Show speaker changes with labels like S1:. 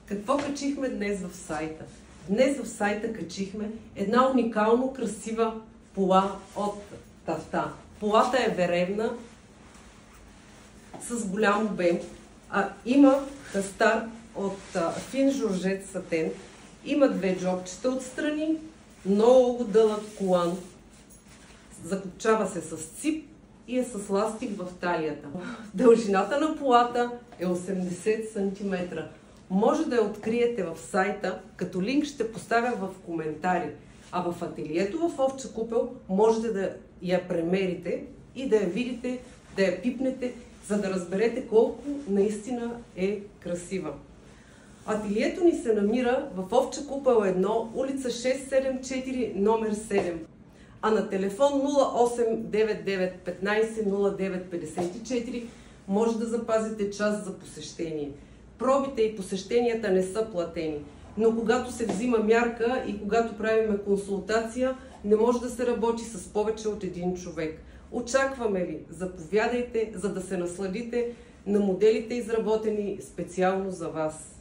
S1: Какво качихме днес в сайта? Днес в сайта качихме една уникално красива пола от тафта. Полата е веревна, с голям обем. Има хастар от фин жоржет сатен. Има две джобчета отстрани, много дълъг колан. Закопчава се с цип и е с ластик в талията. Дължината на полата е 80 см. Може да я откриете в сайта, като линк ще поставя в коментари. А в ателието в Овча купел можете да я премерите и да я видите, да я пипнете, за да разберете колко наистина е красива. Ателието ни се намира в Овча купел 1, улица 674, номер 7. А на телефон 0899 15 09 54 може да запазите час за посещение. Пробите и посещенията не са платени, но когато се взима мярка и когато правим консултация, не може да се работи с повече от един човек. Очакваме ви, заповядайте, за да се насладите на моделите, изработени специално за вас.